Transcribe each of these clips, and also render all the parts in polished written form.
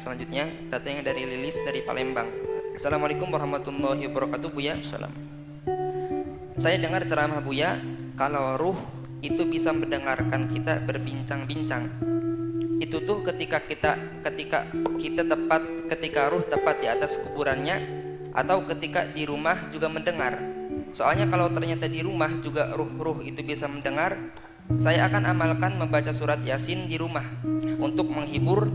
selanjutnya datangnya dari Lilis dari Palembang. Assalamualaikum warahmatullahi wabarakatuh, Buya. Salam. Saya dengar ceramah Buya kalau ruh itu bisa mendengarkan kita berbincang-bincang. Itu tuh ketika ruh tepat di atas kuburannya, atau ketika di rumah juga mendengar. Soalnya kalau ternyata di rumah juga ruh-ruh itu bisa mendengar, saya akan amalkan membaca surat Yasin di rumah untuk menghibur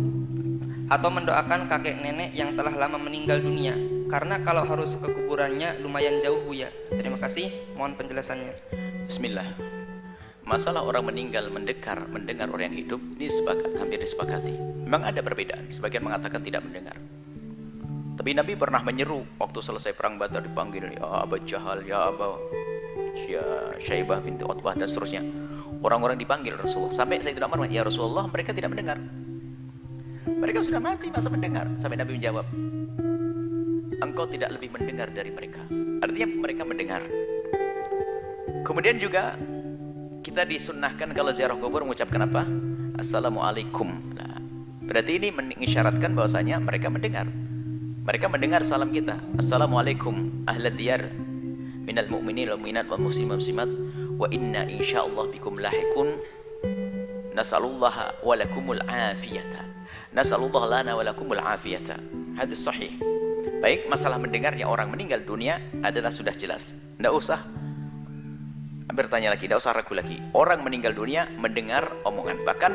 atau mendoakan kakek nenek yang telah lama meninggal dunia. Karena kalau harus ke kuburannya lumayan jauh, Buya. Terima kasih, mohon penjelasannya. Bismillah. Masalah orang meninggal mendengar orang yang hidup ini hampir disepakati. Memang ada perbedaan. Sebagian mengatakan tidak mendengar. Tapi Nabi pernah menyeru waktu selesai perang Badar, dipanggil ya Abu Jahal, ya Abu Syaibah binti Utbah dan seterusnya. Orang-orang dipanggil Rasulullah. Sampai saya tidak marah, ya Rasulullah, mereka tidak mendengar. Mereka sudah mati, masa mendengar? Sampai Nabi menjawab, engkau tidak lebih mendengar dari mereka. Artinya mereka mendengar. Kemudian juga kita disunnahkan kalau ziarah kubur mengucapkan apa? Assalamualaikum. Nah, berarti ini mengisyaratkan bahwasanya mereka mendengar. Mereka mendengar salam kita. Assalamualaikum ahlad diyar minal mu'minin wal mu'minat wal muslimin wal muslimat wa inna insyaallah bikum lahiqun nasallallahu wa lakumul afiyata. Nasallallahu lana wa lakumul afiyata. Hadis sahih. Baik, masalah mendengarnya orang meninggal dunia adalah sudah jelas. Tidak usah bertanya lagi, tidak usah ragu lagi. Orang meninggal dunia mendengar omongan. Bahkan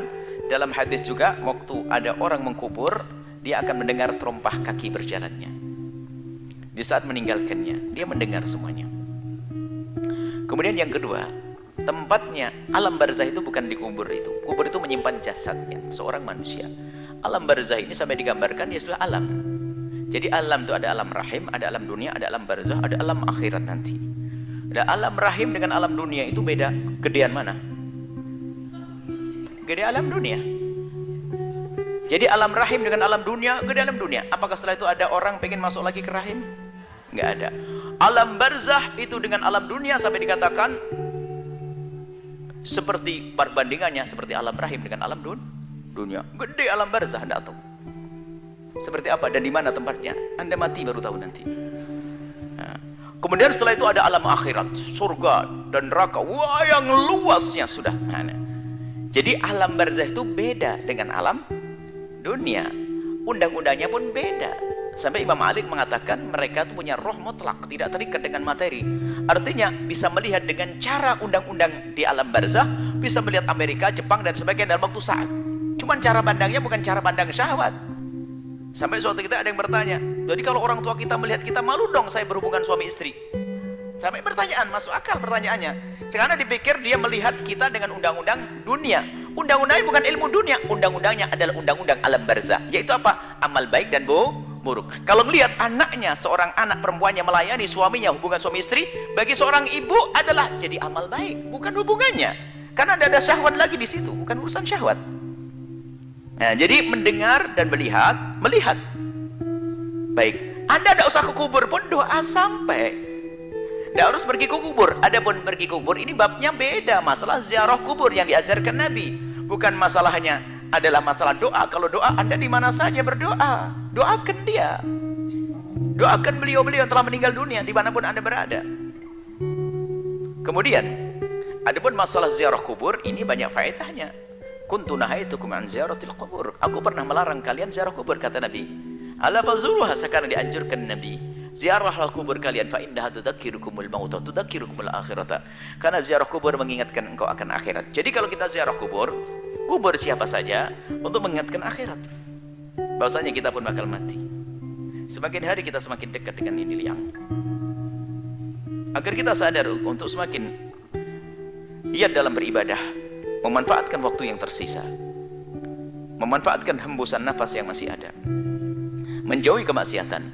dalam hadis juga waktu ada orang mengkubur, dia akan mendengar terompah kaki berjalannya. Di saat meninggalkannya, dia mendengar semuanya. Kemudian yang kedua, tempatnya alam barzah itu bukan di kubur itu. Kubur itu menyimpan jasadnya seorang manusia. Alam barzah ini sampai digambarkan dia sudah alam. Jadi alam itu ada alam rahim, ada alam dunia, ada alam barzah, ada alam akhirat nanti. Dan alam rahim dengan alam dunia itu beda. Gedean mana? Gede alam dunia. Jadi alam rahim dengan alam dunia, gede alam dunia. Apakah setelah itu ada orang pengen masuk lagi ke rahim? Nggak ada. Alam barzah itu dengan alam dunia sampai dikatakan seperti perbandingannya seperti alam rahim dengan alam dunia. Gede alam barzah, Anda tahu. Seperti apa dan di mana tempatnya? Anda mati baru tahu nanti. Nah, kemudian setelah itu ada alam akhirat, surga dan neraka. Wah, yang luasnya sudah. Nah, jadi alam barzah itu beda dengan alam dunia. Undang-undangnya pun beda. Sampai Imam Malik mengatakan mereka itu punya roh mutlak, tidak terikat dengan materi. Artinya bisa melihat dengan cara undang-undang di alam barzah, bisa melihat Amerika, Jepang dan sebagainya dalam waktu saat. Cuman cara pandangnya bukan cara pandang syahwat. Sampai suatu kita ada yang bertanya, jadi kalau orang tua kita melihat kita, malu dong saya berhubungan suami istri. Sampai pertanyaan, masuk akal pertanyaannya. Sekarang dipikir dia melihat kita dengan undang-undang dunia. Undang-undangnya bukan ilmu dunia, undang-undangnya adalah undang-undang alam barzah. Yaitu apa? Amal baik dan buruk. Kalau melihat anaknya, seorang anak perempuannya melayani suaminya, hubungan suami istri, bagi seorang ibu adalah jadi amal baik, bukan hubungannya. Karena tidak ada syahwat lagi di situ, bukan urusan syahwat. Nah, jadi mendengar dan melihat. Baik, Anda tidak usah ke kubur pun doa sampai. Tidak harus pergi ke kubur. Adapun pergi ke kubur ini babnya beda. Masalah ziarah kubur yang diajarkan Nabi, bukan masalahnya adalah masalah doa. Kalau doa Anda di mana saja berdoa, doakan dia, doakan beliau-beliau yang telah meninggal dunia dimanapun Anda berada. Kemudian adapun masalah ziarah kubur ini banyak faedahnya. Kuntu nahaitukum an ziyaratil qubur. Aku pernah melarang kalian ziarah kubur, kata Nabi. Ala fazuruha, sekarang dianjurkan Nabi. Ziarahlah kubur kalian, fa innaha tudzakirukumul maut wa tudzakirukumul akhirata. Karena ziarah kubur mengingatkan engkau akan akhirat. Jadi kalau kita ziarah kubur siapa saja untuk mengingatkan akhirat. Bahwasanya kita pun bakal mati. Semakin hari kita semakin dekat dengan ini liang. Agar kita sadar untuk semakin giat dalam beribadah, memanfaatkan waktu yang tersisa, memanfaatkan hembusan nafas yang masih ada, menjauhi kemaksiatan.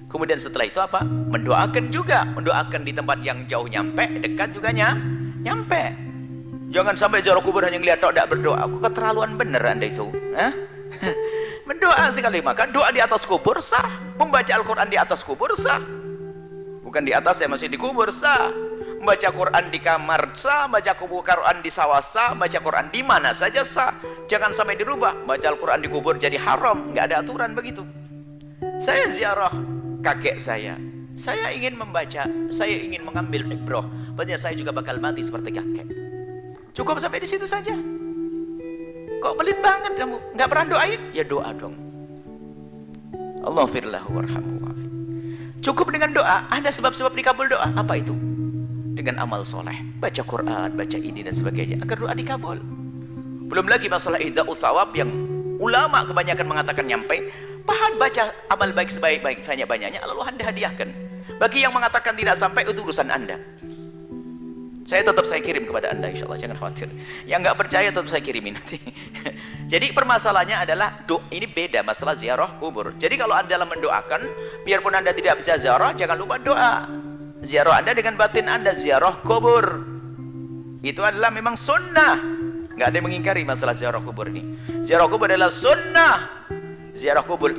Kemudian setelah itu apa? Mendoakan juga, mendoakan di tempat yang jauh nyampe, dekat juga nyampe. Jangan sampai ziarah kubur hanya ngeliat tok, tidak berdoa. Aku keterlaluan bener Anda itu. Mendoa sekali, maka doa di atas kubur sah, membaca Al-Quran di atas kubur sah, bukan di atas saya masih di kubur sah. Baca Quran di kamar sah, baca Quran di sawah sah, baca Quran di mana saja sah. Jangan sampai dirubah. Baca Al-Quran di kubur jadi haram, nggak ada aturan begitu. Saya ziarah kakek saya ingin membaca, saya ingin mengambil ibrah, berarti saya juga bakal mati seperti kakek. Cukup sampai di situ saja. Kok pelit banget kamu, nggak pernah doain? Ya doa dong. Allah firlahu warhamhu wa'afi. Cukup dengan doa. Ada sebab-sebab dikabul doa. Apa itu? Dengan amal soleh, baca Quran, baca ini dan sebagainya, agar doa dikabul. Belum lagi masalah ihda'u thawab yang ulama kebanyakan mengatakan nyampe, pahala baca amal baik sebaik-baik banyak-banyaknya lalu Anda hadiahkan. Bagi yang mengatakan tidak sampai, itu urusan Anda. Saya kirim kepada Anda, insya Allah, jangan khawatir. Yang nggak percaya tetap saya kirimin nanti. Jadi permasalahannya adalah ini beda masalah ziarah kubur. Jadi kalau Anda dalam mendoakan, biarpun Anda tidak bisa ziarah, jangan lupa doa. Ziarah Anda dengan batin Anda, ziarah kubur. Itu adalah memang sunnah. Nggak ada yang mengingkari masalah ziarah kubur ini. Ziarah kubur adalah sunnah. Ziarah kubur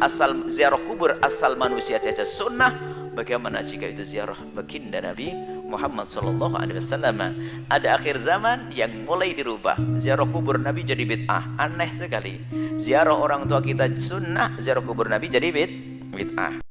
asal manusia saja sunnah. Bagaimana jika itu ziarah baginda Nabi Muhammad sallallahu alaihi wasallam? Ada akhir zaman yang mulai dirubah. Ziarah kubur Nabi jadi bid'ah. Aneh sekali. Ziarah orang tua kita sunnah, ziarah kubur Nabi jadi bid'ah.